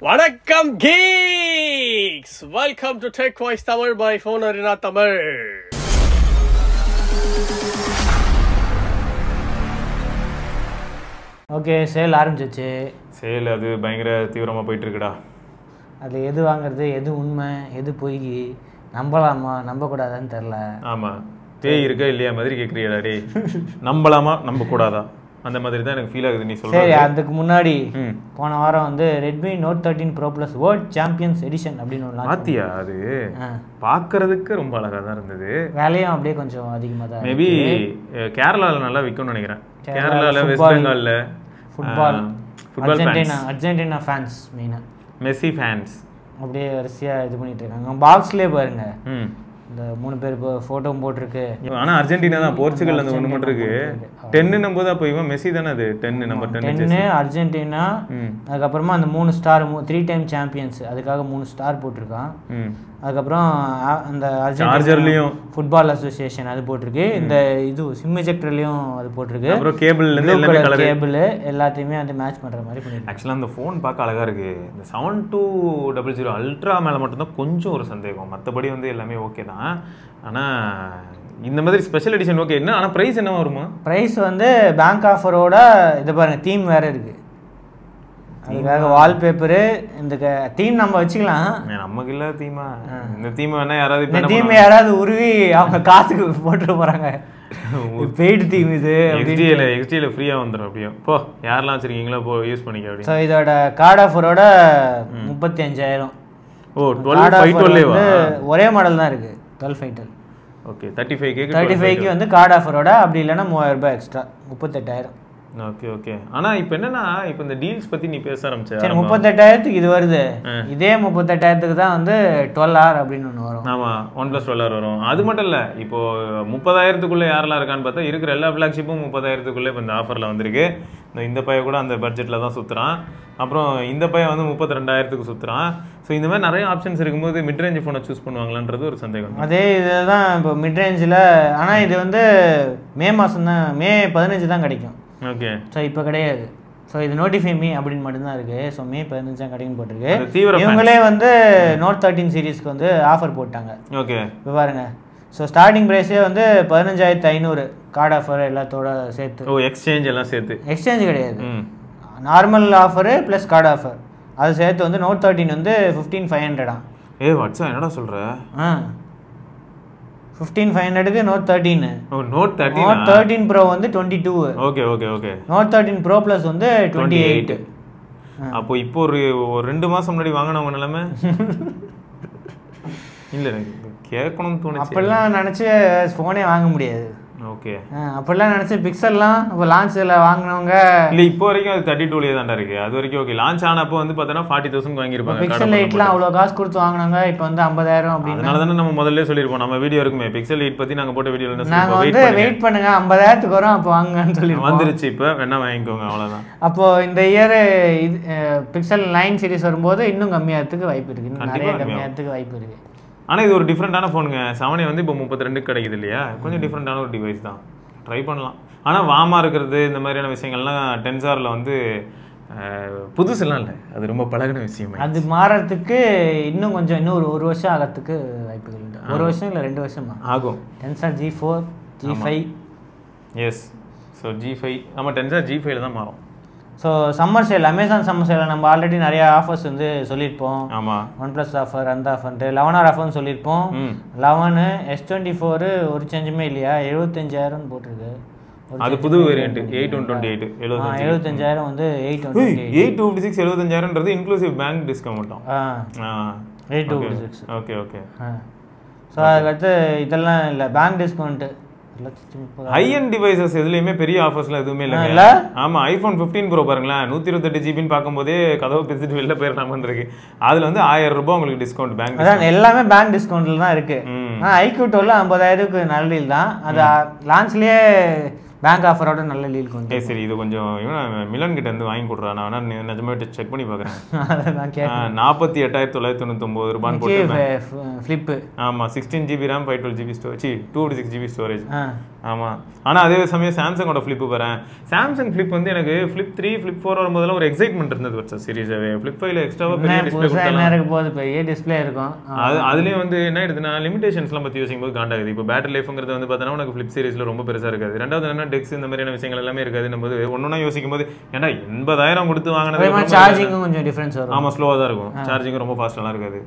வணக்கம் geeks, welcome to Tech Voice Tamil by Phone Arena Tamil. Okay, sale ஆரம்பிச்சிச்சு. Sale அது பயங்கர தீவிரமாக போயிட்டு இருக்குடா. அது எது வாங்குறது, எது உண்மை, எது பொய், நம்பலாமா நம்பக்கூடாதான்னு தெரில. ஆமாம், பேய் இருக்கா இல்லையா மாதிரி கேட்குறியாடா டே. நம்பலாமா நம்பக்கூடாதா அந்த மாதிரி தான் எனக்கு ஃபீல் ஆகுது நீ சொல்ற. சரி, அதுக்கு முன்னாடி போன வாரம் வந்து Redmi Note 13 Pro Plus World Champions Edition அப்படின்னு ஒன்று மாத்தியா. அது பார்க்கறதுக்கு ரொம்ப அழகாக தான் இருந்தது. வேலையும் அப்படியே கொஞ்சம் அதிகமாக தான். மேபி கேரளாவில் நல்லா விற்கும்னு நினைக்கிறேன். கேரளாவில், வெஸ்ட் பெங்காலில் ஃபுட்பால் அர்ஜென்டினா ஃபேன்ஸ் மெயினாக மெஸ்ஸி ஃபேன்ஸ் அப்படியே வரிசையாக இது பண்ணிட்டு இருக்காங்க. பாக்ஸ்லேயே பாருங்க, இந்த 3 பேர் ஃபோட்டோவும் போட்டிருக்கு. ஆனால் அர்ஜென்டினா தான், போர்ச்சுகல் அந்த ஒன்று மட்டும் இருக்கு. 10 போது அப்போ இவன் மெஸ்ஸி தானே. அது 10 நம்பர் 10 அர்ஜென்டினா. அதுக்கப்புறமா அந்த 3 ஸ்டார் 3 டைம் சாம்பியன்ஸ், அதுக்காக 3 ஸ்டார் போட்டிருக்கான். அதுக்கப்புறம் அந்த அர்ஜென்டினாலையும் ஃபுட்பால் அசோசியேஷன் அது போட்டிருக்கு. இந்த இது சிம் எஜெக்டர்லையும் அது போட்டிருக்கு. அப்புறம் கேபிள் எல்லாத்தையுமே வந்து மேட்ச் பண்ணுற மாதிரி பண்ணிருக்கு. ஆக்சுவலாக அந்த ஃபோன் பார்க்க அழகாக இருக்குது. இந்த 7200 அல்ட்ரா மேலே மட்டும்தான் கொஞ்சம் ஒரு சந்தேகம். மற்றபடி வந்து எல்லாமே ஓகே தான். ஆனால் இந்த மாதிரி ஸ்பெஷல் எடிஷன் ஓகே என்ன. ஆனால் ப்ரைஸ் என்ன வருமா? ப்ரைஸ் வந்து பேங்க் ஆஃபரோட இதை பாருங்கள், தீம் வேறு இருக்குது. அதுக்காக வால்பேப்பரு இந்த தீம் நம்ம வச்சுக்கலாம். நமக்கு இல்லை தீமா. இந்த தீம் வேணா யாராவது இந்த தீம் யாராவது உருவி அவங்க காசுக்கு போட்டு போகிறாங்க. பெய்டு தீம் இது எக்ஸ்டியில் ஃப்ரீயாக வந்துடும். அப்படியே போ, யாரெல்லாம் வச்சுருக்கீங்களோ போ யூஸ் பண்ணிக்க. அப்படி ஸோ இதோட கார்டு ஆஃபரோட 35,000. ஓ, 12 ஒரே மாடல் தான் இருக்குது. 12 ஓகே. 35K வந்து கார்டு ஆஃபரோட. அப்படி இல்லைன்னா 3000 ரூபாய் எக்ஸ்ட்ரா, 38,000. Okay okay. ஆனால் இப்போ என்னன்னா, இப்போ இந்த டீல்ஸ் பற்றி நீ பேச ஆரம்பிச்ச. 38,000 இது வருது. இதே 38,000 தான் வந்து 12R அப்படின்னு ஒன்று வரும். ஆமாம், OnePlus 12R வரும். அது மட்டும் இல்லை, இப்போ 30,000 யாரெல்லாம் இருக்கான்னு பார்த்தா இருக்கிற எல்லா ஃப்ளாக்ஷிப்பும் 30,000 இப்போ இந்த ஆஃபரில் வந்திருக்கு. இந்த பையன் கூட அந்த பட்ஜெட்டில் தான் சுற்றுறான். அப்புறம் இந்த பையன் வந்து 32,000 சுற்றுறான். ஸோ இந்த மாதிரி நிறைய ஆப்ஷன்ஸ் இருக்கும்போது மிட்ரேஞ்ச் ஃபோனை சூஸ் பண்ணுவாங்களான்றது ஒரு சந்தேகம். அதே இதுதான் இப்போ மிட்ரேஞ்சில். ஆனால் இது வந்து மே மாதம் தான், மே 15 தான் கிடைக்கும். ஓகே. ஸோ இப்போ கிடையாது. ஸோ இது நோட்டிஃபை மீ அப்படின்னு மட்டும்தான் இருக்குது. ஸோ மே 15 தான் கிடைக்கும் போட்டிருக்கு. இவங்களே வந்து நோட் 13 சீரீஸ்க்கு வந்து ஆஃபர் போட்டாங்க. ஓகே, இப்போ பாருங்க. ஸோ ஸ்டார்டிங் ப்ரைஸே வந்து 15,500 கார்டு ஆஃபர் எல்லாத்தோட சேர்த்து. ஓ, எக்ஸ்சேஞ்ச் எல்லாம் சேர்த்து. எக்ஸ்சேஞ்ச் கிடையாது, normal offer plus card offer அது சேர்த்து வந்து நோட் 13 வந்து 15,500. ஏ வாட்ஸா, என்னடா சொல்கிற? 15,500க்கு நோட் 13. ஓ, நோட் 13 ப்ரோ வந்து 22. Okay okay okay. Note 13 Pro Plus வந்து 28. அப்போ இப்போ ஒரு 2 மாதம் முன்னாடி வாங்கினவங்க நிலைமை இல்லை, எனக்கு கேட்கணும்னு தோணுச்சு. அப்படிலாம் நினச்சி ஃபோனே வாங்க முடியாது. ஓகே, அப்படிலாம் நினச்சி பிக்சல்லாம் இப்போ லான்ச்சில் வாங்கினவங்க இல்லை. இப்போ வரைக்கும் அது 32 தான்டா இருக்குது. அது வரைக்கும் ஓகே. லான்ச் ஆனப்போ வந்து பார்த்தோன்னா 40,000 வாங்கியிருப்பாங்க. பிக்சல் 8லாம் அவ்வளோ காசு கொடுத்து வாங்கினாங்க. இப்போ வந்து 50,000 அப்படின்னு. அதனால தானே நம்ம முதல்ல சொல்லியிருப்போம் நம்ம வீடியோ இருக்குமே, பிக்சல் 8 பற்றி நாங்கள் போட்ட வீடியோ நாங்கள் வந்து வெயிட் பண்ணுங்க 50,000 வரும் அப்போ வாங்கன்னு சொல்லி வந்துருச்சு. இப்போ வேணா வாங்கிக்கோங்க, அவ்வளோதான். அப்போது இந்த இயர் பிக்சல் 9 சீரிஸ் வரும்போது இன்னும் கம்மியாகிறதுக்கு வாய்ப்பு இருக்குது. இன்னும் நிறைய கம்மியாகிறதுக்கு வாய்ப்பு இருக்குது. ஆனால் இது ஒரு டிஃப்ரெண்ட்டான ஃபோனுங்க. 7 வந்து இப்போ 32 கிடைக்குது இல்லையா. கொஞ்சம் டிஃப்ரெண்ட்டான ஒரு டிவைஸ் தான், ட்ரை பண்ணலாம். ஆனால் வாமா இருக்கிறது இந்த மாதிரியான விஷயங்கள்லாம் 10R வந்து புதுசுலாம் இல்லை, அது ரொம்ப பழகின விஷயம். அது மாறத்துக்கு இன்னும் கொஞ்சம் இன்னும் ஒரு வருஷம் ஆகிறதுக்கு வாய்ப்புகள் உண்டு. 1 வருஷம் இல்லை 2 வருஷம் ஆகும். 10R G4 G5. S. So G5 நம்ம 10R G5 தான் மாறும். So summer sale, Amazon summer சேலில் நம்ம ஆல்ரெடி நிறைய ஆஃபர்ஸ் வந்து சொல்லியிருப்போம். ஆமாம், OnePlus ஆஃபர், அந்த ஆஃபர்ன்ட்டு 11R ஆஃபர்னு சொல்லியிருப்போம். 11 S24 ஒரு சேஞ்சுமே இல்லையா, 75,000 போட்டிருக்கு. அது புது வேரியன்ட் 8/128 75,000 வந்து 8/128 75,000ன்றது inclusive bank discount. 8/26. Okay okay. So அதுக்கடுத்து இதெல்லாம் இல்லை, bank discount. High end devices எதுலையுமே பெரிய ஆஃபர்ஸ்லாம் எதுவுமே இல்லைங்க. ஆமாம், iPhone 15 Pro பாருங்களேன், 128 GB பார்க்கும்போதே கதவை பிரிச்சுட்டு வெளில போயிடலாமன்னு இருக்கு. அதில் வந்து 1000 ரூபாய் உங்களுக்கு டிஸ்கவுண்ட் பேங்க். அதான் எல்லாமே பேங்க் டிஸ்கவுண்ட்டில் தான் இருக்குது. iQOO 12 50,000க்கு நல்ல டீல் தான். அது லான்ச்லேயே பேங்க் ஆஃபரோட நல்ல டீல் கொண்டு. சரி இது கொஞ்சம் மிலன் கிட்ட இருந்து வாங்கி கொடுறா, நான் வேணா நிஜமே செக் பண்ணி பார்க்குறேன். 48,999 ரூபான்னு போட்டு ஃப்ளிப்பு. ஆமாம் 16 GB RAM 512 GB storage 256 GB storage. ஆமாம் ஆனால் அதே சமயம் சாம்சங்கோட ஃப்ளிப்பு வரேன். சாம்சங் ஃப்ளிப் வந்து எனக்கு ஃப்ளிப் 3 ஃப்ளிப் 4 வரும்போதெல்லாம் ஒரு எக்ஸைட்மெண்ட் இருந்தது வச்சா சீரியஸாகவே. ஃப்ளிப் 5ல எக்ஸ்ட்ராவாக பெரிய டிஸ்பிளே கொடுத்தாலும் பெரிய டிஸ்பிளே இருக்கும். அதுலேயும் வந்து என்ன ஆயிடுதுன்னா லிமிடேஷன்ஸ்லாம் பற்றி யோசிக்கும் போது காண்டாகுது. இப்போ பேட்டரி லைஃப்ங்கிறது வந்து பார்த்தோன்னா உனக்கு ஃப்ளிப் சீரிஸில் ரொம்ப பெருசாக இருக்காது. ரெண்டாவது என்ன டெக்ஸ் இந்த மாதிரியான விஷயங்கள் எல்லாமே இருக்காதுன்னு போது ஒன்றா யோசிக்கும் போது ஏன்னா 80,000 கொடுத்து வாங்கினது சார்ஜிங்கும் கொஞ்சம் டிஃப்ரென்ஸ் வரும். ஆமாம் ஸ்லோவாக தான் இருக்கும், சார்ஜிங்கும் ரொம்ப ஃபாஸ்ட்டாக இருக்காது.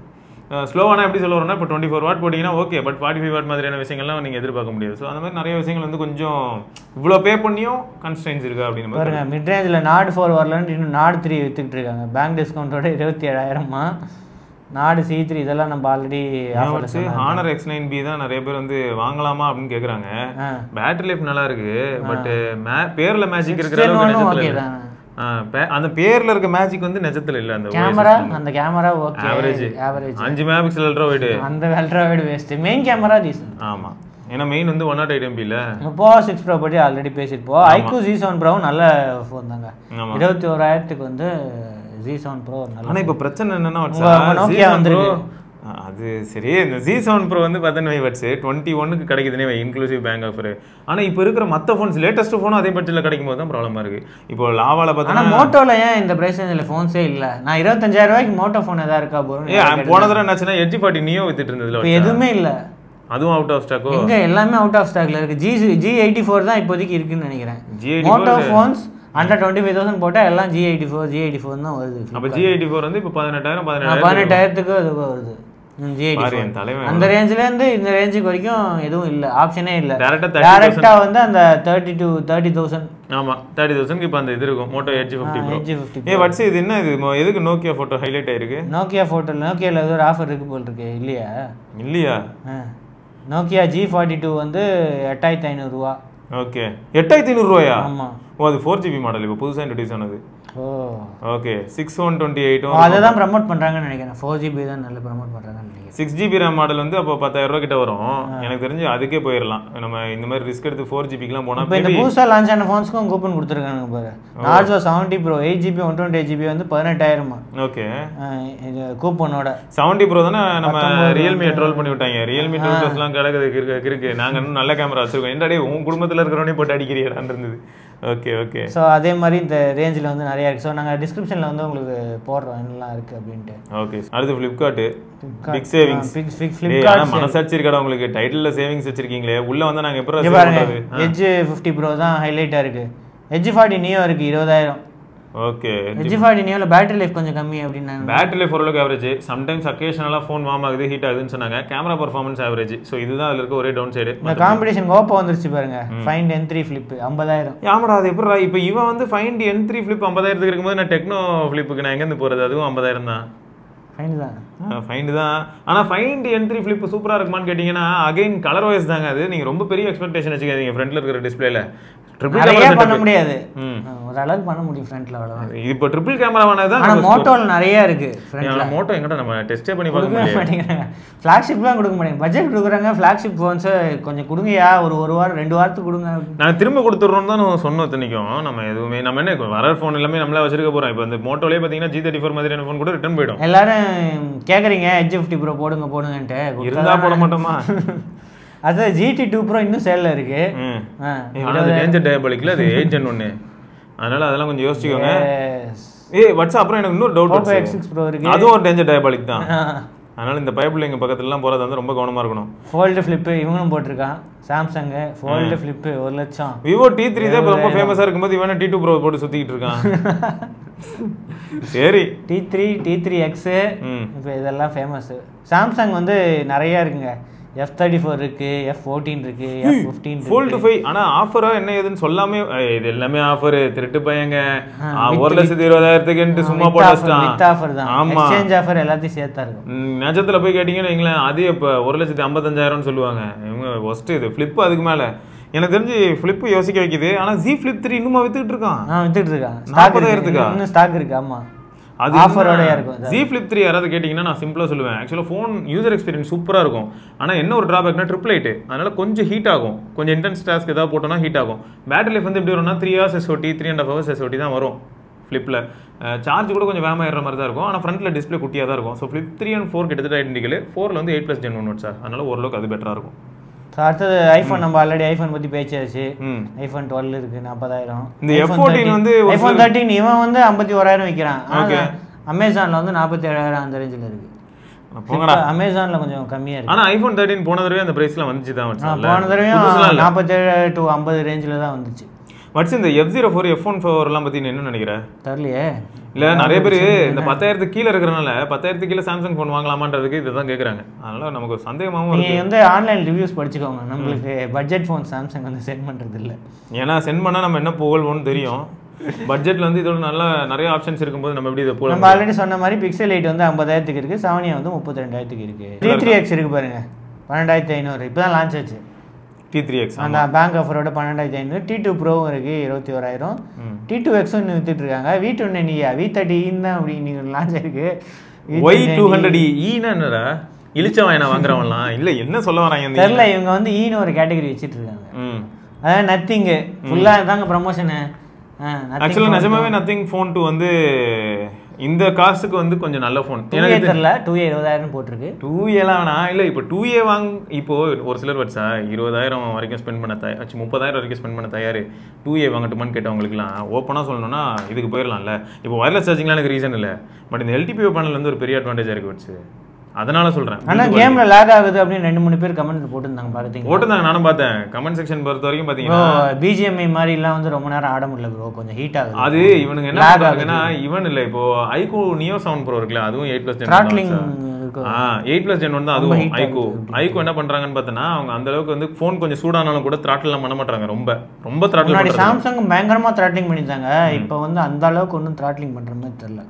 ஸ்லோவானா எப்படி சொல்ல வரோம்னா இப்போ 24 வாட் போட்டிங்கன்னா ஓகே, பட் 45 வாட் மாதிரியான விஷயங்கள்லாம் நீங்கள் எதிர்பார்க்க முடியாது. ஸோ அந்த மாதிரி நிறைய விஷயங்கள் வந்து கொஞ்சம் இவ்வளோ பே பண்ணியும் கன்ஸ்ட்ரெயின்ஸ் இருக்கா அப்படின்னு பாருங்க. மிட் ரேஞ்சில் நாட் 4 வரலன்னு இன்னும் நாட் 3 வித்துக்கிட்டு இருக்காங்க. பேங்க் டிஸ்கவுண்ட்டோட 27,000. நாடு C3 இதெல்லாம் நம்ம ஆல்ரெடி ஹானர் X9B தான் நிறைய பேர் வந்து வாங்கலாமா அப்படின்னு கேட்குறாங்க. பேட்டரி லைஃப் நல்லா இருக்கு, பட் பேர்ல மேஜிக் இருக்கிற அந்த பேர்ல இருக்க மேஜிக் வந்து நிஜத்துல இல்ல. அந்த camera okay, average 5 megapixel ultra wide. அந்த ultra wide waste. Main camera decent. ஆமா, ஏன்னா மெயின் வந்து 108 MP இல்ல. இப்போ 6 Pro பத்தி ஆல்ரெடி பேசிட்டு iQOO Z7 Pro நல்ல ஃபோன் தாங்க. 21,000க்கு வந்து Z7 Pro நல்ல. ஆனா இப்போ பிரச்சனை என்னன்னா Nokia வந்திருக்கு. அது சரி, இந்த Z7 Pro வந்து 10 வாட்ஸ் 21க்கு கிடைக்குதுனே இன்க்ளூசிவ் பேங்க் ஆஃபர். ஆனா இப்போ இருக்கிற மற்ற ஃபோன்ஸ் லேட்டஸ்ட் ஃபோனும் அதே பட்ஜெட்ல கிடைக்கும் போது தான் ப்ராப்ளமா இருக்கு. இப்போ லாவால பார்த்தா மோட்டோல ஏன் இந்த பிரைஸ் ரேஞ்சில ஃபோன்ஸே இல்ல? நான் 25,000 ரூபாய்க்கு மோட்டோ ஃபோன் ஏதா இருக்கா போறேன். போன தடவை என்னாச்சுன்னா Edge 40 Neo வித்துட்டு இருந்ததுல இப்போ எதுவுமே இல்ல. அதுவும் அவுட் ஆஃப் ஸ்டாக்கோ? எங்க எல்லாமே அவுட் ஆஃப் ஸ்டாக்ல இருக்கு. G84 தான் இப்போதைக்கு இருக்குன்னு நினைக்கிறேன். மோட்டோ ஃபோன்ஸ் அண்டர் 25,000 போட்டா எல்லாம் G84 தான் வருது. அப்ப G84 வந்து இப்போ 18,000 18,000க்கு அது வருது. அந்த ரேஞ்சில இருந்து இந்த ரேஞ்சுக்கு வரைக்கும் எதுவும் இல்ல, ஆப்ஷனே இல்ல. டைரக்டா வந்து அந்த 30,000. ஆமா 30,000க்கு இப்போ அந்த இது இருக்கும் மோட்டோ Edge 50 Pro. வாட்ஸ் இது என்ன இது எதுக்கு நோக்கியா போட்டோ ஹைலைட் ஆயிருக்கு? நோக்கியால ஏதோ ஒரு ஆஃபர் இருக்கு போல இருக்கு. இல்லையா? நோக்கியா G42 வந்து 8,500 ரூபா. ஓகே 8,500 ரூபாயா? ஆமா. ஓ அது 4GB மாடல் இப்போ புதுசா இன்ட்ரோ듀ஸ் ஆனது. ஓகே 6128 அததான் ப்ரோமோட் பண்றாங்கன்னு நினைக்கிறேன். 4GB தான் நல்ல ப்ரோமோட் பண்றாங்கன்னு நினைக்கிறேன். 6GB RAM மாடல் வந்து அப்போ 10,000 ரூபாய் கிட்ட வரும். எனக்கு தெரிஞ்சு அதுக்கே போயிடலாம். நம்ம இந்த மாதிரி ரிஸ்க் எடுத்து 4GBக்குலாம் போனா இப்போ இந்த புதுசா லான்ச் ஆன ஃபோன்ஸ்க்கும் கூப்பன் கொடுத்துருக்காங்க பாரு. Narzo 70 Pro 8GB 128GB வந்து 18,000. ஓகே இது கூப்பனோட 70 Pro தானே நம்ம Realme ட்ரோல் பண்ணி விட்டாங்க. Realme 12+லாம் கிடக்குது இருக்கு. நாங்க இன்னும் நல்ல கேமரா வச்சிருக்கோம். என்னடா உன் குடும்பத்துல இருக்கிறவனே போட்டு அடிக்கிறீடான்னு இருந்தது. ஓகே ஸோ அதே மாதிரி இந்த ரேஞ்சில் வந்து நிறைய இருக்குது. ஸோ நாங்கள் டிஸ்கிரிப்ஷனில் வந்து உங்களுக்கு போடுறோம் என்னெல்லாம் இருக்குது அப்படின்ட்டு. ஓகே அடுத்து ஃப்ளிப்கார்ட் பிக் சேவிங்ஸ். ஃப்ளிப்கார்ட் மனசாட்சி இருக்கடா உங்களுக்கு, டைட்டிலில் சேவிங்ஸ் வச்சிருக்கீங்களே, உள்ள வந்து நாங்கள் எப்படி பாருங்க. Edge 50 Pro தான் ஹைலைட்டாக இருக்குது. Edge 40 Neo இருக்குது 20,000. ஓகே Edge 40 Neoல பேட்டரி லைஃப் கொஞ்சம் கம்மி அப்படின்னா பேட்டரி லைஃப் ஓரளவுக்கு ஆவரேஜ். சம்டைம்ஸ் அக்கேஷனலாக ஃபோன் வார்ம் ஆகுது, ஹீட் ஆகுதுன்னு சொன்னாங்க. Camera performance average. ஸோ இதுதான் அதில் இருக்க ஒரே டவுன் சைடு. இந்த காம்படிஷன் ஓப்போ வந்துருச்சு பாருங்க. Find N3 flip 50,000. ஆமாடா அது எப்படி இப்போ இவன் வந்து Find N3 ஃபிளிப் 50,000க்கு இருக்கும்போது நான் டெக்னோ ஃபிளிப்புக்கு நான் எங்கேருந்து போகிறது? அதுவும் 50,000 தான். ஃபைண்ட் தான். ஆனால் Find N3 ஃபிளிப் சூப்பராக இருக்குமான்னு கேட்டிங்கன்னா அகைன் கலர் வைஸ் தாங்க. அது நீங்கள் ரொம்ப பெரிய எக்ஸ்பெக்டேஷன் வச்சுக்காதீங்க. ஃப்ரண்ட்ல இருக்கிற டிஸ்பிளேல பண்ண முடியாது, ஒரு அளவுக்கு பண்ண முடியும் ஃப்ரண்ட்ல. அவ்வளவுதான். இப்போ ட்ரிபிள் கேமராவானது தான். ஆனா மோட்டோல நிறைய இருக்கு ஃப்ரண்ட்ல. மோட்டோ எங்கடா நம்ம டெஸ்டே பண்ணி பார்க்க மாட்டேங்கிறாங்க. ஃபிளாக்ஷிப்லாம் கொடுக்க மாட்டேங்க. பட்ஜெட் கொடுக்குறாங்க. ஃபிளாக்ஷிப் ஃபோன்ஸ் கொஞ்சம் கொடுங்கயா, ஒரு வாரம் 2 வாரத்துக்கு கொடுங்க. நான் திரும்ப கொடுத்துட்றோம் தான் சொன்னோம். தினைக்கும் நம்ம எதுவுமே நம்ம என்ன வர ஃபோன் எல்லாமே நம்மளே வச்சிருக்க போறோம். இப்போ இந்த மோட்டோலேயே பார்த்தீங்கன்னா G34 மாதிரியான ஃபோன் கூட ரிட்டர்ன் போயிடும். எல்லாரும் கேட்குறீங்க Edge 50 Pro போடுங்கன்ட்டு. இருந்தா போட மாட்டோமா? அது GT2 Pro இன்னும் சேல்ல இருக்கு. அது டேஞ்சர் டயபாலிக்ல அது ஏஜென்ட் ஒன்று. அதனால அதெல்லாம் கொஞ்சம் யோசிச்சுக்கோங்க. வாட்ஸ்அப் அப்புறம் எனக்கு இன்னொரு டவுட். Oppo X6 Pro இருக்கு. அதுவும் ஒரு டேஞ்சர் டயபாலிக் தான். அதனால இந்த பைப்ல எங்க பக்கத்துலலாம் போறது வந்து ரொம்ப கவனமா இருக்கணும். ஃபோல்டு ஃபிளிப் இவங்களும் போட்டிருக்கான். Samsung fold flip 1,00,000. Vivo T3 தான் ரொம்ப ஃபேமஸா இருக்கும்போது இவன T2 Pro போட்டு சுத்திட்டு இருக்கான். சரி T3X இப்போ இதெல்லாம் ஃபேமஸ். சாம்சங் வந்து நிறைய இருக்குங்க. F34 இருக்கு, F14 இருக்கு, F15 இருக்கு. Fold 5 ஆனா ஆஃபரா என்ன ஏதுன்னு சொல்லாமே இது எல்லாமே ஆஃபர் திருட்டு பையங்க 1,20,000க்கு சும்மா போட்டாஸ்டான். வித் ஆஃபர் தான். எக்ஸ்சேஞ்ச் ஆஃபர் எல்லாத்தையும் சேர்த்தா இருக்கும். நிஜத்துல போய் கேட்டிங்கன்னு வைங்களேன், அது இப்ப 1,55,000ன்னு சொல்லுவாங்க. இவங்க ஒஸ்ட் இது ஃபிளிப். அதுக்கு மேல எனக்கு தெரிஞ்சு ஃபிளிப் யோசிக்க வைக்குது. ஆனா Z Flip 3 இன்னுமா வித்துட்டு இருக்கான். வித்துட்டு இருக்கான். 40,000க்கு இன்னும் ஸ்டாக் இருக்கு. ஆமா அது ஆஃபரோடயா இருக்கும். Z Flip 3 யாராவது கேட்டிங்கன்னா நான் சிம்பிளாக சொல்லுவேன். ஆக்சுவலாக ஃபோன் யூசர் எக்ஸ்பீரியன்ஸ் சூப்பராக இருக்கும். ஆனால் என்ன ஒரு ட்ராபேக்னா ட்ரிபிள் லைட்டு, அதனால கொஞ்சம் ஹீட் ஆகும். கொஞ்சம் இன்டென்ஸ் டாஸ்க் ஏதாவது போட்டோம்னா ஹீட் ஆகும். பேட்டரி லைஃப் வந்து எப்படி வரும்னா 3 hours SOT 3.5 hours SOT தான் வரும் ஃப்ளிப்பில். சார்ஜ் கூட கொஞ்சம் வேகமாக ஏற மாதிரி தான் இருக்கும். ஆனால் ஃப்ரண்ட்டில் டிஸ்பிளே குட்டியாக தான் இருக்கும். ஸோ Flip 3 and 4 கிட்டத்தட்ட ஐடென்டிக்கல். 4ல் வந்து 8+ Gen 1 சார், அதனால ஓரளவுக்கு அது பெட்டராக இருக்கும். ஸோ அடுத்தது ஐஃபோன், நம்ம ஆல்ரெடி ஐஃபோன் பற்றி பேச்சாச்சு. ஐஃபோன் 12 இருக்குது 40,000. இந்த F14 வந்து ஐஃபோன் 13 இவன் வந்து 51,000 விற்கிறான். அமேசானில் வந்து 47,000 அந்த ரேஞ்சில் இருக்குது. அமேசானில் கொஞ்சம் கம்மியாக இருக்குது. ஆனால் ஐஃபோன் 13 போன தடவை அந்த ப்ரைஸ்லாம் வந்துச்சு தான். போன தடவையும் 47 to 50 ரேஞ்சில் தான் வந்துச்சு. வட்ஸ் இந்த F04 F14 பற்றி என்ன நினைக்கிறேன் தெரியலையே. இல்லை நிறைய பேர் இந்த 10,000 கீழே இருக்கிறனால 10,000 கீழே சாம்சங் ஃபோன் வாங்கலாமான்றதுக்கு இதை தான் கேட்குறாங்க. அதனால நமக்கு ஒரு சந்தேகமாகவும் இருக்குது. நீங்கள் வந்து ஆன்லைன் ரிவ்யூஸ் படிச்சுக்கோங்க. நம்மளுக்கு பட்ஜெட் ஃபோன் சாம்சங் வந்து சென்ட் பண்ணுறது இல்லை. ஏன்னா சென்ட் பண்ணால் நம்ம என்ன புகழ்வோன்னு தெரியும். பட்ஜெட்டில் வந்து இதோட நல்லா நிறைய ஆப்ஷன்ஸ் இருக்கும்போது நம்ம எப்படி இதை போகலாம். நம்ம ஆல்ரெடி சொன்ன மாதிரி பிக்சல் 8 வந்து 50,000 இருக்குது. Xiaomi வந்து 32,000 இருக்குது. T3X இருக்குது பாருங்க, 12,500. இப்போ தான் லான்ச் ஆச்சு T3X. அந்த பேங்க் ஆஃபரோட 12,500. T2 ப்ரோவும் இருக்குது 21,000. T2X இன்னும் வித்துட்டு இருக்காங்க. V20 V30 தான் அப்படி நீங்கள் லான்ச் ஆயிருக்கு. Y200E என்னடா இழிச்ச வாயனா வாங்குறவன்லாம் இல்லை என்ன சொல்ல வராங்க தெரியல. இவங்க வந்து ஈன்னு ஒரு கேட்டகரி வச்சுட்டு இருக்காங்க. அதான் நத்திங்கு ஃபுல்லாக தாங்க ப்ரமோஷனு. ஆக்சுவலாக நிஜமாவே நத்திங் ஃபோன் 2 வந்து இந்த காசுக்கு வந்து கொஞ்சம் நல்ல ஃபோன். எனக்கு தெரியல 2A 20,000 போட்டிருக்கு. 2Aலாம் வேணா இல்லை. இப்போ 2A இப்போ ஒரு சிலர் வச்சா 20,000 வரைக்கும் ஸ்பெண்ட் பண்ண 30,000 வரைக்கும் ஸ்பெண்ட் பண்ண தயார். 2A வாங்கட்டுமான்னு கேட்டவங்களுக்குலாம் ஓப்பனாக சொல்லணும்னா இதுக்கு போயிடலாம்ல. இப்போ வயர்லெஸ் சார்ஜிங்லாம் எனக்கு ரீசன் இல்லை. பட் இந்த LTPO பேனல் வந்து ஒரு பெரிய அட்வான்டேஜாக இருக்கு வச்சு, அதனால சொல்றேன். ஆனா கேம்ல லாக் ஆகுது அப்படின்னு 2-3 பேர் கமெண்ட் போட்டுருந்தாங்க. பாத்தீங்க போட்டுருந்தாங்க, நானும் பார்த்தேன். கமெண்ட் செக்ஷன் பொறுத்த வரைக்கும் பாத்தீங்கன்னா BGMI மாதிரி எல்லாம் வந்து ரொம்ப நேரம் ஆட முடியல ப்ரோ, கொஞ்சம் ஹீட் ஆகுது. அது இவனுங்க என்ன பண்றாங்கன்னா இவன் இல்ல இப்போ iQOO Neo 7 Pro இருக்குல்ல, அதுவும் 8+ Gen 8+ Gen 1 தான். அதுவும் iQOO என்ன பண்றாங்கன்னு பார்த்தனா அவங்க அந்த அளவுக்கு வந்து ஃபோன் கொஞ்சம் சூடானாலும் கூட த்ராட்டில்லாம் பண்ண மாட்டாங்க. ரொம்ப த்ராட்டில் பண்றாங்க. சாம்சங் பயங்கரமா த்ராட்லிங் பண்ணிட்டாங்க. இப்போ வந்து அந்த அளவுக்கு ஒன்றும் த்ராட்லிங் பண்ற மாதிரி தெரியல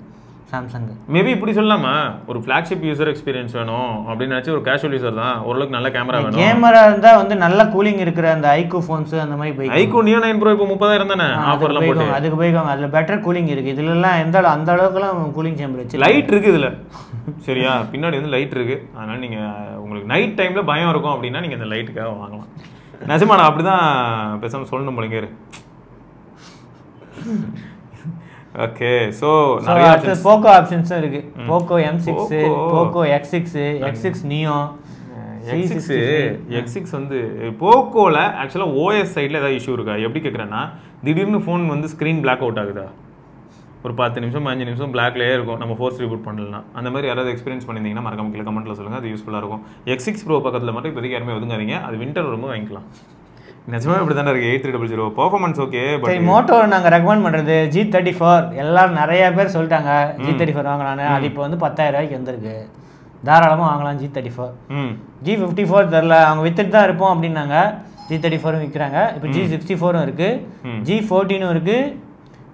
சாம்சங். மேபி இப்படி சொல்லலாமா, ஒரு ஃபிளாக்ஷிப் யூசர் எக்ஸ்பீரியன்ஸ் வேணும் அப்படின்னு நினைச்சு ஒரு கேஷுவல் யூசர் தான் ஓரளவுக்கு நல்ல கேமரா வேணும். கேமரா இருந்தா வந்து நல்ல கூலிங் இருக்கிற அந்த iQOO ஃபோன்ஸ் அந்த மாதிரி போய் iQOO Neo 9 Pro இப்போ 30,000 தானே ஆஃபர்ல போட்டு, அதுக்கு போய்க்காங்க. அதுல பெட்டர் கூலிங் இருக்கு. இதுல எல்லாம் அந்த அளவுக்குலாம் கூலிங் சேம்பர் வச்சு லைட் இருக்கு இதுல. சரியா, பின்னாடி வந்து லைட் இருக்கு. அதனால நீங்க உங்களுக்கு நைட் டைம்ல பயம் இருக்கும் அப்படின்னா நீங்க இந்த லைட்டுக்காக வாங்கலாம். நிஜமாடா அப்படிதான் பேசாம சொல்லணும் போலங்க. ஓகே, ஸோ நிறைய போக்கோ ஆப்ஷன்ஸும் இருக்கு. Poco M6, Poco X6, X6 Neo, X6 வந்து போக்கோல ஆக்சுவலாக OS சைடில் ஏதாவது இஷ்யூ இருக்கா? எப்படி கேட்குறேன்னா திடீர்னு ஃபோன் வந்து ஸ்க்ரீன் பிளாக் அவுட் ஆகுதா? ஒரு 10 நிமிஷம் 5 நிமிஷம் பிளாக்லேயே இருக்கும் நம்ம ஃபோர்ஸ் ரீபூட் பண்ணலாம். அந்த மாதிரி யாராவது எக்ஸ்பீரியன்ஸ் பண்ணியிருந்தீங்கன்னா மறக்காம கீழே கமெண்ட்டில் சொல்லுங்கள், அது யூஸ்ஃபுல்லாக இருக்கும். X6 Pro பக்கத்தில் மட்டும் இப்போதைக்கு யாருமே ஒதுங்காதீங்க, அது வின்டர் வரும்போது வாங்கிக்கலாம். நிஜமாக இப்படி தானே இருக்குது. 8300 பர்ஃபார்மன்ஸ் ஓகே. பட் மோட்டோ நாங்கள் ரெக்கமெண்ட் பண்ணுறது G34. எல்லாரும் நிறைய பேர் சொல்லிட்டாங்க G34 வாங்கலான்னு. அது இப்போ வந்து 10,000 ரூபாய்க்கு வந்திருக்கு. தாராளமாக வாங்கலாம் G34. G54 தெரில, அவங்க வித்துட்டு தான் இருப்போம் அப்படின்னாங்க. G34 விற்கிறாங்க. இப்போ G64 இருக்குது, G14 இருக்குது,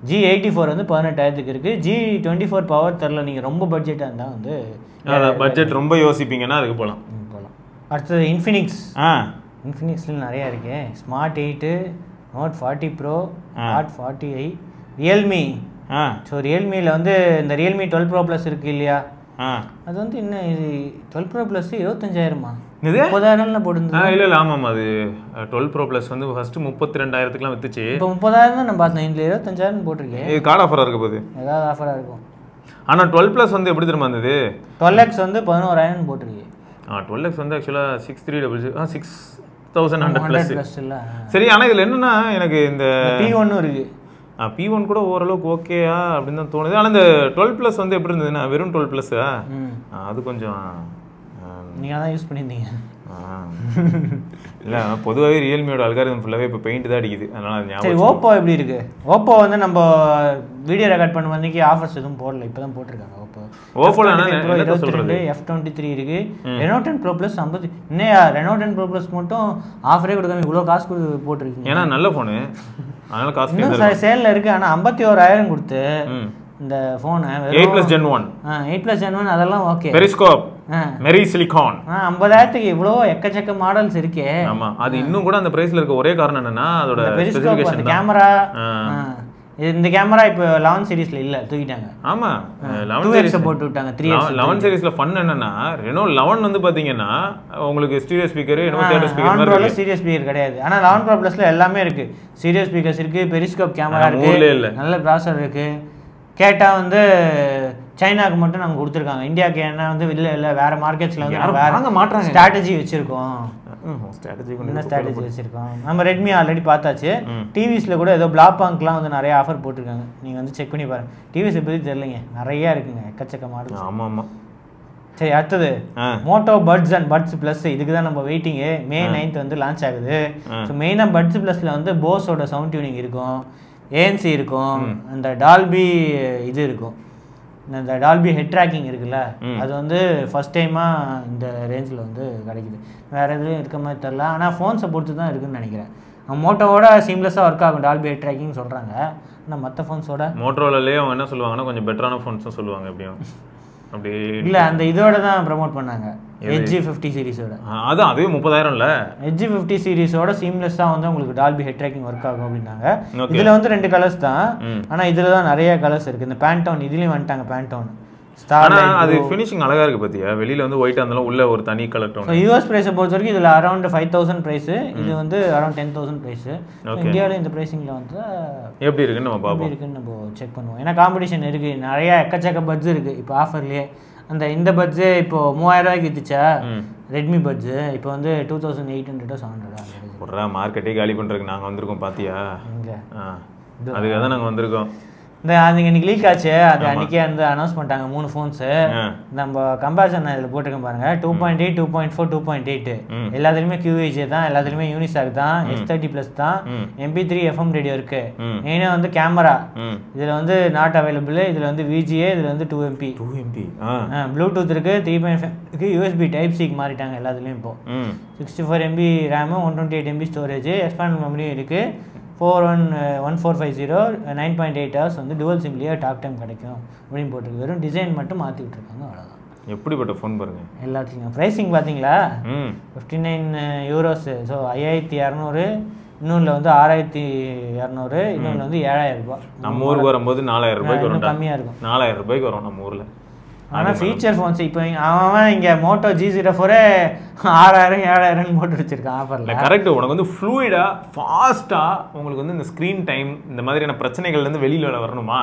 G84 வந்து 18,000 இருக்குது. G24 பவர் தெரில. நீங்கள் ரொம்ப பட்ஜெட்டாக இருந்தால் வந்து பட்ஜெட் ரொம்ப யோசிப்பீங்கன்னா அதுக்கு போகலாம். அடுத்தது இன்ஃபினிக்ஸில் நிறையா இருக்கு. Smart 8, Note 40 Pro, Hot 40i, Realme. So ரியல்மியில் வந்து இந்த ரியல்மி 12 Pro Plus இருக்குது இல்லையா, அது வந்து இன்னும் இது 12 Pro Plus 25,000மா? 30,000 போட்டுருந்தது. இல்லை ஆமாம், அது 12 Pro Plus வந்து ஃபர்ஸ்ட் 32,000க்குலாம் வித்துச்சு. இப்போ 30,000 தான் நான் பார்த்தேன். இதில் 25,000 போட்டிருக்கேன். இது கார்டு ஆஃபராக இருக்க போகுது, ஏதாவது ஆஃபராக இருக்கும். ஆனால் 12 Plus வந்து எப்படி தெரியுமா இருந்தது? 12X வந்து 11,000 போட்டிருக்கு. 12X வந்து ஆக்சுவலாக 6,100 ப்ளஸ் இல்லை. சரி, ஆனால் இதில் என்னென்னா எனக்கு இந்த P1 இருக்குது. P1 கூட ஓரளவுக்கு ஓகேயா அப்படின்னு தான் தோணுது. ஆனால் இந்த 12 Plus வந்து எப்படி இருந்ததுன்னா வெறும் 12 Plus அது கொஞ்சம் நீங்கள் தான் யூஸ் பண்ணியிருந்தீங்க. இல்லை, பொதுவாகவே ரியல்மியோட அல்காரிதம் ஃபுல்லாகவே இப்போ பெயிண்ட் தான் அடிக்குது. அதனால் அது ஞாபகம். ஓப்போ எப்படி இருக்குது? ஓப்போ வந்து நம்ம வீடியோ ரெக்கார்ட் பண்ண வந்திக்கு ஆஃபர்ஸ் எதுவும் போடல, இப்போ தான் போட்டிருக்காங்க. ஓப்போவில் F23 இருக்குது. Reno 10 Pro Plus 50. இன்னையா Reno 10 Pro Plus மட்டும் ஆஃபரே கொடுக்காம இவ்வளோ காசு கொடுத்து போட்டிருக்கீங்க. ஏன்னா நல்ல ஃபோனு, அதனால காசு இன்னும் சேலில் இருக்குது. ஆனால் 51,000 கொடுத்து இந்த ஃபோனு 8+ Gen 1 8+ Gen 1 அதெல்லாம் ஓகே. பெரிஸ்கோப், மெரி சிலிகான் 50,000க்கு இவ்வளோ எக்கச்சக்க மாடல்ஸ் இருக்கே. ஆமா, அது இன்னும் கூட அந்த பிரைஸ்ல இருக்க ஒரே காரணம் என்னன்னா அதோட பெரிஸ்கோப், அந்த கேமரா, இந்த கேமரா இப்போ 11 சீரிஸ்ல இல்ல, தூக்கிட்டாங்க. ஆமா, 2x போட்டு விட்டாங்க. 3x 11 சீரிஸ்ல ஃபன் என்னன்னா ரெனோ 11 வந்து பாத்தீங்கன்னா உங்களுக்கு ஸ்டீரியோ ஸ்பீக்கர், என்னமோ தியேட்டர் ஸ்பீக்கர் மாதிரி இருக்கு. ஸ்டீரியோ ஸ்பீக்கர் கிடையாது. ஆனா 11 Pro Plusல எல்லாமே இருக்கு. ஸ்டீரியோ ஸ்பீக்கர்ஸ் இருக்கு, பெரிஸ்கோப் கேமரா இருக்கு, நல்ல ப்ராசஸர் இருக்கு. கேட்டா வந்து சைனாக்கு மட்டும் நாங்க கொடுத்துருக்காங்க, இந்தியாவுக்கு என்ன வந்து இல்ல வேற மார்க்கெட்ஸ்ல வந்து வேற மாற்றாங்க. ஸ்ட்ராட்டஜி வச்சிருக்கோம். என்ன ஸ்ட்ராட்டஜி வச்சிருக்கோம்? நம்ம ரெட்மி ஆல்ரெடி பார்த்தாச்சு. டிவிஸ்ல கூட ஏதோ பிளாபாங்க்லாம் வந்து நிறைய ஆஃபர் போட்டிருக்காங்க, நீங்க வந்து செக் பண்ணி பாருங்க. டிவிஸ் பத்தி தெரியலைங்க, நிறைய இருக்குங்க, எக்கச்சக்கமா இருக்கு. ஆமா ஆமா. சரி, அடுத்தது Moto Buds and Buds Plus. இதுக்கு தான் நம்ம வெயிட்டிங்கு. May 9th வந்து லான்ச் ஆகுது. ஸோ மெயினாக பட்ஸ் பிளஸ்ல வந்து போஸோட சவுண்ட் டியூனிங் இருக்கும், ANC இருக்கும், இந்த டால்பி இது இருக்கும், இந்த டால்பி ஹெட் ட்ராக்கிங் இருக்குல்ல, அது வந்து ஃபர்ஸ்ட் டைமாக இந்த ரேஞ்சில் வந்து கிடைக்குது. வேறு எதுவும் இருக்க மாதிரி தெரில, ஆனால் ஃபோன்ஸை பொறுத்து தான் இருக்குதுன்னு நினைக்கிறேன். மோட்டோவோட சீம்லெஸ்ஸாக ஒர்க் ஆகும் டால்பி ஹெட் ட்ராக்கிங் சொல்கிறாங்க. ஆனால் மற்ற ஃபோன்ஸோட மோட்டோரோலயே அவங்க என்ன சொல்லுவாங்கன்னா கொஞ்சம் பெட்டரான ஃபோன்ஸும் சொல்லுவாங்க. எப்படியும் அப்படி இல்லை, அந்த இதோட தான் ப்ரமோட் பண்ணாங்க, Edge 50 சீரிஸோட. அதான் அதுவே 30,000 இல்ல. Edge 50 சீரிஸோட சீம்லெஸ்ஸாக வந்து உங்களுக்கு டால்பி ஹெட் ட்ராக்கிங் ஒர்க் ஆகும் அப்படின்னாங்க. இதில் வந்து 2 கலர்ஸ் தான், ஆனால் இதில் தான் நிறைய கலர்ஸ் இருக்குது. இந்த பேண்டோன் இதுலேயும் வந்துட்டாங்க, பேண்டோன் ஸ்டார். அது ஃபினிஷிங் அழகா இருக்கு பாத்தியா, வெளியில வந்து ஒயிட் இருந்தாலும் உள்ள ஒரு தனி கலர் டோன். யூஎஸ் பிரைஸை பொறுத்த வரைக்கும் இதில் அரௌண்ட் 5,000 பிரைஸ், இது வந்து அரௌண்ட் 10,000 பிரைஸ். இந்தியாவில் இந்த பிரைசிங்ல வந்து எப்படி இருக்குன்னு நம்ம பார்ப்போம், இருக்குன்னு நம்ம செக் பண்ணுவோம். ஏன்னா காம்படிஷன் இருக்கு, நிறைய எக்கச்சக்க பட்ஸ் இருக்கு இப்போ ஆஃபர்லயே. இந்த பட்ஸு இப்போ 3000 ரூபாய்க்கு வித்துச்சா ரெட்மி பட்ஸு, இப்போ வந்து 2800 700 ஒரு மார்க்கெட்டே காலி பண்றதுக்கு நாங்க வந்திருக்கோம் பாத்தியா. அதுக்காக தான் நாங்க வந்திருக்கோம். அது இன்னைக்கு லீக் ஆச்சு, அது அன்னைக்கே வந்து அனௌன்ஸ் பண்ணிட்டாங்க 3 ஃபோன்ஸு. நம்ம கம்பேரிசன் இதில் போட்டிருக்கேன் பாருங்க, 2.8, 2.4, 2.8 எல்லாத்துலேயுமே QHD தான், எல்லாத்துலேயுமே யூனிசாக் தான், X30+ தான், MP3 FM ரேடியோ இருக்கு. மெயினாக வந்து கேமரா இதில் வந்து நாட் அவைலபிள், இதில் வந்து VGA, இதில் வந்து 2MP ப்ளூடூத் இருக்கு, 3.5 இருக்கு, USB Type-C மாறிட்டாங்க எல்லாத்துலேயும். இப்போ 64 MB RAM, 128 MB storage, expand மெமரியும் இருக்கு. 1450 9.8 hours வந்து டுவல் சிம்லேயே டாக் டைம் கிடைக்கும் அப்படின்னு போட்டிருக்கு. வெறும் டிசைன் மட்டும் மாற்றி விட்டுருக்காங்க, அவ்வளோதான். எப்படிப்பட்ட ஃபோன் பாருங்க. எல்லாத்துலையும் ப்ரைஸிங் பார்த்தீங்களா, 59 euros. ஸோ 5200, இன்னொன்றில் வந்து 6200, இன்னொன்றில் வந்து 7000 ரூபாய். நம்ம ஊருக்கு வரும்போது 4000 ரூபாய்க்கு வரும், கம்மியாக இருக்கும். 4000 ரூபாய்க்கு வரும் நம்ம ஊரில். ஆனால் ஃபீச்சர் ஃபோன்ஸ் இப்போ அவன் இங்கே மோட்டோ G04 6000 7000 போட்டு வச்சிருக்கான் ஆஃபரில். கரெக்ட். உனக்கு வந்து ஃப்ளூயிடாக ஃபாஸ்ட்டாக உங்களுக்கு வந்து இந்த ஸ்க்ரீன் டைம் இந்த மாதிரியான பிரச்சனைகள்லேருந்து வெளியில் வரணுமா,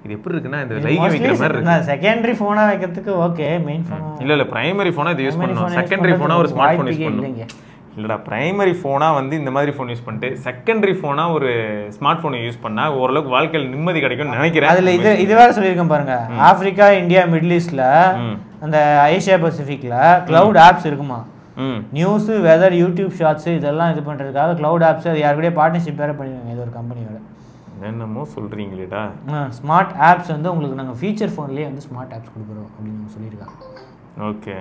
இது எப்படி இருக்குன்னா இந்த லைக் வைக்கிற மாதிரி இருக்கு. செகண்டரி ஃபோனாக வைக்கிறதுக்கு ஓகே, மெயின் ஃபோன் இல்லை பிரைமரி ஃபோனாக இது யூஸ் பண்ணணும். செகண்டரி ஃபோனாக ஒரு ஸ்மார்ட் ஃபோன் யூஸ் பண்ணணும். இல்லைடா, பிரைமரி ஃபோனாக வந்து இந்த மாதிரி ஃபோன் யூஸ் பண்ணிட்டு செகண்டரி ஃபோனாக ஒரு ஸ்மார்ட் ஃபோனை யூஸ் பண்ணால் ஓரளவுக்கு வாழ்க்கையில் நிம்மதி கிடைக்கும்னு நினைக்கிறேன். அதில் இது வேறு சொல்லியிருக்கேன் பாருங்க, ஆஃப்ரிக்கா, இந்தியா, மிடில் ஈஸ்டில், அந்த ஏஷியா பசிபிக்கில் க்ளவுட் ஆப்ஸ் இருக்குமா, நியூஸு, வெதர், யூடியூப் ஷார்ட்ஸு இதெல்லாம் இது பண்ணுறதுக்காக க்ளவுட் ஆப்ஸ் அது யாருக்கூடய பார்ட்னர்ஷிப் வேறு பண்ணிடுவாங்க இது ஒரு கம்பெனியோட. என்னமோ சொல்கிறீங்களேடா. ஸ்மார்ட் ஆப்ஸ் வந்து உங்களுக்கு நாங்கள் ஃபீச்சர் ஃபோன்லேயே வந்து ஸ்மார்ட் ஆப்ஸ் கொடுக்குறோம் அப்படின்னு சொல்லியிருக்காங்க. ஓகே.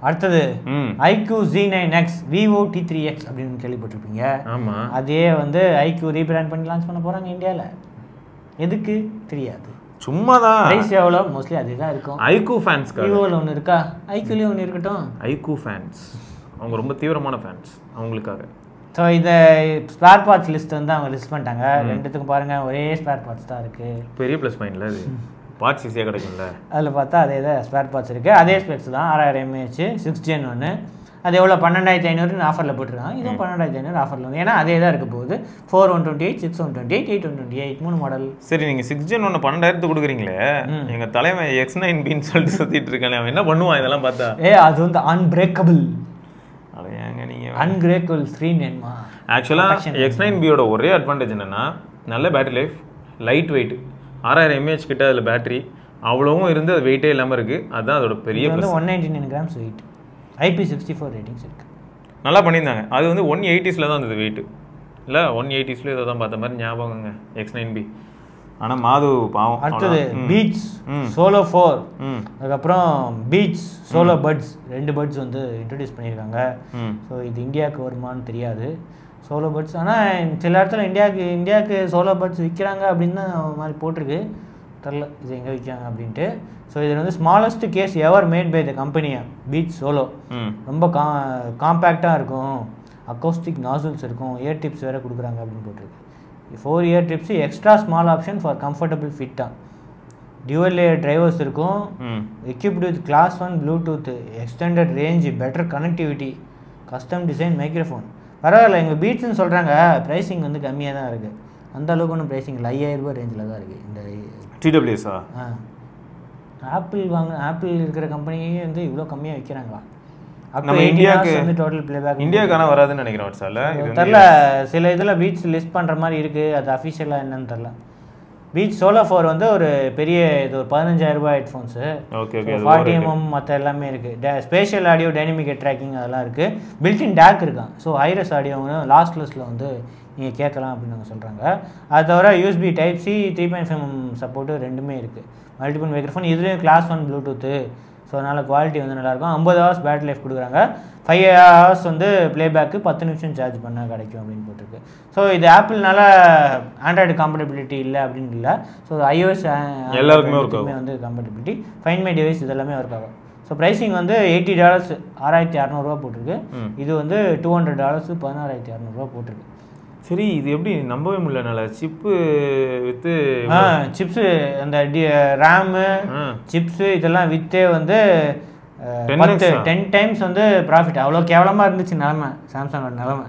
அடுத்தது iQOO Z9X Vivo T3X அப்படின்னு கேள்விப்பட்டிருப்பீங்க. ஆமாம், அதே வந்து iQOO ரீபிராண்ட் பண்ணி லான்ச் பண்ண போகிறாங்க இந்தியாவில். எதுக்கு தெரியாது, சும்மா தான். ப்ரைஸ் எவ்வளோ மோஸ்ட்லி அதுதான் இருக்கும். iQOO ஃபேன்ஸ் விவோவில் ஒன்று இருக்கா, iQOOலேயே ஒன்று இருக்கட்டும். iQOO ஃபேன்ஸ் அவங்க ரொம்ப தீவிரமான ஃபேன்ஸ், அவங்களுக்காக. ஸோ இதை ஸ்பேர் பார்ட்ஸ் லிஸ்ட் வந்து அவங்க லிஸ்ட் பண்ணிட்டாங்க. ரெண்டுத்துக்கும் பாருங்கள் ஒரே ஸ்பேர் பார்ட்ஸ் தான் இருக்குது. பெரிய ப்ளஸ் பாயிண்ட்ல அது பார்ட்ஸ் ஈஸியாக கிடைக்கும்ல. அதில் பார்த்தா அதே தான் ஸ்பேர் பார்ட்ஸ் இருக்குது, அதே ஸ்பெக்ஸ் தான். 6000 mAh 6Gen 1. அது எவ்வளோ 12500 ஆஃபரில் போட்டிருக்காங்க. இதுவும் 12500 ஆஃபரில் வந்து, ஏன்னா அதே தான் இருக்க போகுது. 4 128, 6 128, 8 128 3 மாடல். சரி, நீங்கள் 6Gen 1 12,000 கொடுக்குறீங்களே, எங்கள் தலைவன் X9Bன்னு சொல்லிட்டு சுற்றிட்டு இருக்கானே, அவன் என்ன பண்ணுவான் இதெல்லாம் பார்த்தா? அது வந்து அன்பிரேக்கபிள். அதை ஏங்க நீங்கள் அன்பிரேக்கபிள் ஸ்க்ரீன் வேணுமா? ஆக்சுவலாக X9Bயோட ஒரே அட்வான்டேஜ் என்னென்னா நல்ல battery life, light weight, 6000 mAh கிட்ட அதில் பேட்டரி அவ்வளவும் இருந்து அது வெயிட்டே இல்லாமல் இருக்குது. அதுதான் அதோட பெரிய வந்து 199 grams வெயிட், IP64 ரேட்டிங்ஸ் இருக்குது. நல்லா பண்ணியிருந்தாங்க. அது வந்து 180s தான் இருந்தது வெயிட், இல்லை 180s ஏதோ தான் பார்த்த மாதிரி ஞாபகங்க X9B. ஆனால் மாது பாவம். அடுத்தது பீட்ஸ் சோலோ 4, அதுக்கப்புறம் பீட்ஸ் சோலோ பட்ஸ் 2 பட்ஸ் வந்து இன்ட்ரடியூஸ் பண்ணியிருக்காங்க. ஸோ இது இந்தியாவுக்கு வருமானு தெரியாது சோலோ பட்ஸ். ஆனால் சில இடத்துல இந்தியாவுக்கு சோலோ பட்ஸ் விற்கிறாங்க அப்படின்னு தான் மாதிரி போட்டிருக்கு, தெரில இது எங்கே விற்காங்க அப்படின்ட்டு. ஸோ இதில் வந்து smallest case ever made by the கம்பெனியா பீட்ஸ் சோலோ. ரொம்ப காம்பேக்டாக இருக்கும், அக்கோஸ்டிக் நாசல்ஸ் இருக்கும், இயர் டிப்ஸ் வேறு கொடுக்குறாங்க அப்படின்னு போட்டிருக்கு. 4-year trips, extra small option for comfortable fit. Dual layer drivers இருக்கும், equipped with class 1 Bluetooth, extended range, better connectivity, custom design microphone. பரவாயில்ல, எங்கள் பீட்ஸ்ன்னு சொல்கிறாங்க, ப்ரைஸிங் வந்து கம்மியாக தான் இருக்குது. அந்த அளவுக்கு ஒன்றும் ப்ரைஸிங் இல்லை, 5000 ரூபாய் ரேஞ்சில் தான் இருக்குது இந்த TWSஆ. ஆப்பிள் இருக்கிற கம்பெனியே வந்து இவ்வளோ கம்மியாக விற்கிறாங்களா? நம்ம இந்தியாவுக்கு வந்து டோட்டல் ப்ளேபேக் இந்தியாவுக்கான வராதுன்னு நினைக்கிறேன். வாட்ஸ்அப்பில் தெரில, சில இதில் பீட்ஸ் லிஸ்ட் பண்ணுற மாதிரி இருக்குது, அது அஃபிஷியலாக என்னன்னு தெரில. பீட்ஸ் சோலோ 4 வந்து ஒரு பெரிய இது, ஒரு 15000 ரூபாய் ஹெட்ஃபோன்ஸு, 40mm மற்ற எல்லாமே இருக்குது. ஸ்பேஷியல் ஆடியோ, டைனமிக் ட்ராக்கிங் அதெல்லாம் இருக்குது. பில்டின் டேக் இருக்கான். ஸோ ஹைரஸ் ஆடியோ லாஸ்ட்லெஸ்ஸில் வந்து நீங்கள் கேட்கலாம் அப்படின்னு நாங்கள் சொல்கிறாங்க. அது தவிர USB Type C 3.5mm support ரெண்டுமே இருக்குது. மல்டிபிள் மைக்ரோஃபோன், இதுலேயும் கிளாஸ் 1 ப்ளூடூத்து. ஸோ அதனால் குவாலிட்டி வந்து நல்லாயிருக்கும். 50 hours பேட்டரி லைஃப் கொடுக்குறாங்க. 5 hours வந்து ப்ளேபேக்கு 10 நிமிஷம் சார்ஜ் பண்ணால் கிடைக்கும் அப்படின்னு போட்டிருக்கு. ஸோ இது ஆப்பிள்னால ஆண்ட்ராய்டு காம்பேட்டபிலிட்டி இல்லை அப்படின்னு இல்லை. ஸோ iOS எல்லாருக்குமே வந்து காம்பேட்டபிலிட்டி, ஃபைன் மை டிவைஸ் இதெல்லாமே ஒர்க் ஆகும். ஸோ ப்ரைஸிங் வந்து $80, 6600 ரூபா போட்டிருக்கு. இது வந்து $200, 16200 ரூபா போட்டிருக்கு. சரி, இது எப்படி நம்பவே முடியல. சிப்பு வித்து சிப்ஸு, அந்த ரேமு சிப்ஸு இதெல்லாம் விற்றே வந்து 10 times வந்து ப்ராஃபிட். அவ்வளோ கேவலமாக இருந்துச்சு நிலமை, சாம்சங்கோட நிலமை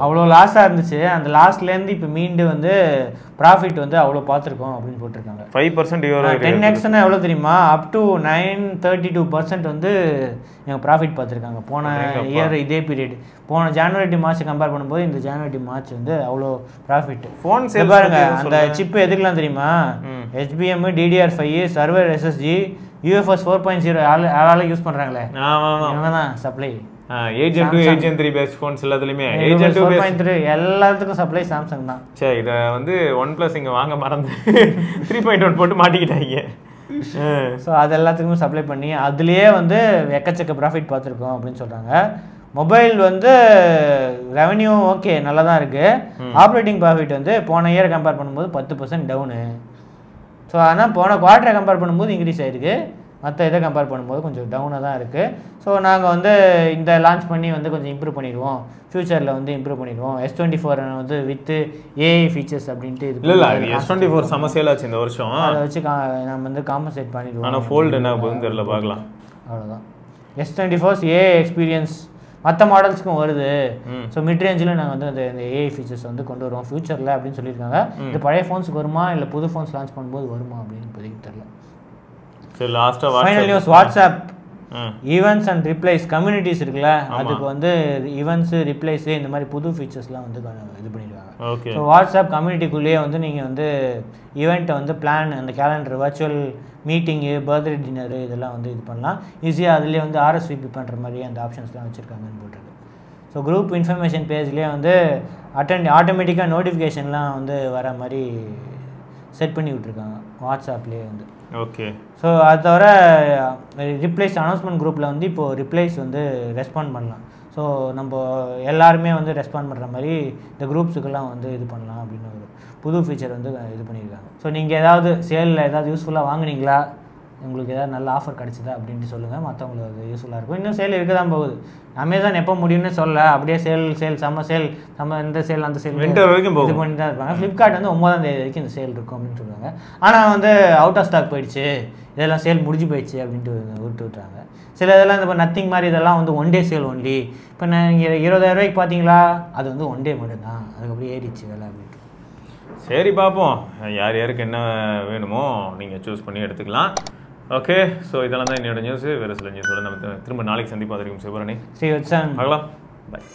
அவ்வளோ லாஸாக இருந்துச்சு. அந்த லாஸ்ட்லேருந்து இப்போ மீண்டு வந்து ப்ராஃபிட் வந்து அவ்வளோ பார்த்துருக்கோம் அப்படின்னு போட்டிருக்காங்க. 5% 10x எவ்வளோ தெரியுமா? அப் டு 932% வந்து எங்கள் ப்ராஃபிட் பார்த்துருக்காங்க போன இயர் இதே பீரியட். போன ஜனவரி டு மார்ச் கம்பேர் பண்ணும்போது இந்த ஜனவரி டு மார்ச் வந்து அவ்வளோ ப்ராஃபிட். ஃபோன் பாருங்க, அந்த சிப்பு எதுக்கெல்லாம் தெரியுமா? HBM, DDR5, server SSD, UFS 4.0 ஆளால யூஸ் பண்ணுறாங்களே, இவங்க தான் supply. Agent 2, Agent 3 based phones எல்லாத்துலயுமே Agent 2 4.3 எல்லாத்துக்கும் சப்ளை சாம்சங் தான். சரி, இத வந்து OnePlus இங்க வாங்க மறந்து 3.1 போட்டு மாட்டிக்கிட்டாங்க. ஸோ அது எல்லாத்துக்குமே சப்ளை பண்ணி அதுலேயே வந்து எக்கச்சக்க ப்ராஃபிட் பார்த்துருக்கோம் அப்படின்னு சொல்கிறாங்க. மொபைல் வந்து ரெவன்யூ ஓகே நல்லா தான் இருக்குது. ஆப்ரேட்டிங் ப்ராஃபிட் வந்து போன இயரை கம்பேர் பண்ணும்போது 10% டவுனு. ஸோ ஆனால் போன குவார்ட்டரை கம்பேர் பண்ணும்போது இன்க்ரீஸ் ஆகிருக்கு, மற்ற இதை கம்பேர் பண்ணும்போது கொஞ்சம் டவுனாக தான் இருக்குது. ஸோ நாங்கள் வந்து இந்த லான்ச் பண்ணி வந்து கொஞ்சம் இம்ப்ரூவ் பண்ணிடுவோம், ஃப்யூச்சரில் வந்து இம்ப்ரூவ் பண்ணிடுவோம். S24 வந்து வித் AI ஃபீச்சர்ஸ் அப்படின்ட்டு இது இல்லை. S24 சமசேல் ஆச்சு இந்த வருஷம், அதை வச்சு நம்ம வந்து காம்பன்சேட் பண்ணிடுவோம். ஆனால் ஃபோல்டு என்ன போகுதுன்னு தெரியல, பார்க்கலாம். அவ்வளோதான். S24 AI எக்ஸ்பீரியன்ஸ் மற்ற மாடல்ஸுக்கும் வருது. ஸோ மிட் ரேஞ்சில் நாங்கள் வந்து அந்த AI ஃபீச்சர்ஸ் வந்து கொண்டு வருவோம் ஃப்யூச்சரில் அப்படின்னு சொல்லியிருக்காங்க. இது பழைய ஃபோன்ஸுக்கு வருமா இல்லை புது ஃபோன்ஸ் லான்ச் பண்ணும்போது வருமா அப்படின்னு இப்போதைக்கு தெரியல. Final news, WhatsApp events and replies communities இருக்குல்ல, அதுக்கு வந்து ஈவெண்ட்ஸு ரிப்ளைஸு இந்த மாதிரி புது ஃபீச்சர்ஸ்லாம் வந்து இது பண்ணிடுவாங்க. ஸோ வாட்ஸ்அப் கம்யூனிட்டிக்குள்ளேயே வந்து நீங்கள் வந்து ஈவெண்ட்டை வந்து பிளான், அந்த கேலண்டர், வர்ச்சுவல் மீட்டிங்கு, பர்த்டே டின்னரு இதெல்லாம் வந்து இது பண்ணலாம் ஈஸியாக. அதுலேயே வந்து RSVP பண்ணுற மாதிரி அந்த ஆப்ஷன்ஸ்லாம் வச்சுருக்காங்கன்னு போட்டிருக்கு. ஸோ குரூப் இன்ஃபர்மேஷன் பேஜ்லேயே வந்து ஆட்டோமேட்டிக்காக நோட்டிஃபிகேஷன்லாம் வந்து வர மாதிரி செட் பண்ணி விட்ருக்காங்க வாட்ஸ்அப்லேயே வந்து. ஓகே. ஸோ அது தவிர ரிப்ளைஸ் அனௌன்ஸ்மெண்ட் குரூப்பில் வந்து இப்போது ரிப்ளைஸ் வந்து ரெஸ்பாண்ட் பண்ணலாம். ஸோ நம்ம எல்லாருமே வந்து ரெஸ்பாண்ட் பண்ணுற மாதிரி இந்த குரூப்ஸுக்கெல்லாம் வந்து இது பண்ணலாம் அப்படின்னு ஒரு புது ஃபீச்சர் வந்து இது பண்ணியிருக்காங்க. ஸோ நீங்கள் ஏதாவது சேலில் ஏதாவது யூஸ்ஃபுல்லாக வாங்குனீங்களா, உங்களுக்கு ஏதாவது நல்ல ஆஃபர் கிடச்சிதா அப்படின்ட்டு சொல்லுங்கள், மற்றவங்களுக்கு அது யூஸ்ஃபுல்லாக இருக்கும். இன்னும் சேல் இருக்க தான் போகுது. அமேசான் எப்போ முடியும்னு சொல்ல, அப்படியே சேல் செம்ம இந்த சேல் அந்த சேல் வரைக்கும் இது பண்ணி தான் இருப்பாங்க. ஃப்ளிப்கார்ட் வந்து 9ஆம் தேதி வரைக்கும் இந்த சேல் இருக்கும் அப்படின்னு சொல்லுவாங்க. ஆனால் வந்து அவுட் ஆஃப் ஸ்டாக் போயிடுச்சு, இதெல்லாம் சேல் முடிஞ்சு போயிடுச்சு அப்படின்ட்டு விட்டுறாங்க. சில இதெல்லாம் இந்த நத்திங் மாதிரி இதெல்லாம் வந்து 1 day சேல் ஒன்லி. இப்போ நீங்கள் 20000 ரூபாய்க்கு பார்த்தீங்களா, அது வந்து 1 day மட்டும்தான், அதுக்கப்புறம் ஏறிச்சு விலை அப்படின்ட்டு. சரி, பார்ப்போம் யார் யாருக்கு என்ன வேணுமோ நீங்கள் சூஸ் பண்ணி எடுத்துக்கலாம். ஓகே. ஸோ இதெல்லாம் தான் என்னோட நியூஸ். வேறு சில நியூஸோட நம்ம திரும்ப நாளைக்கு சந்திப்போம். வரைக்கும் சிவரணி, ஸ்ரீவத்சன், பார்க்கலாம். பாய்.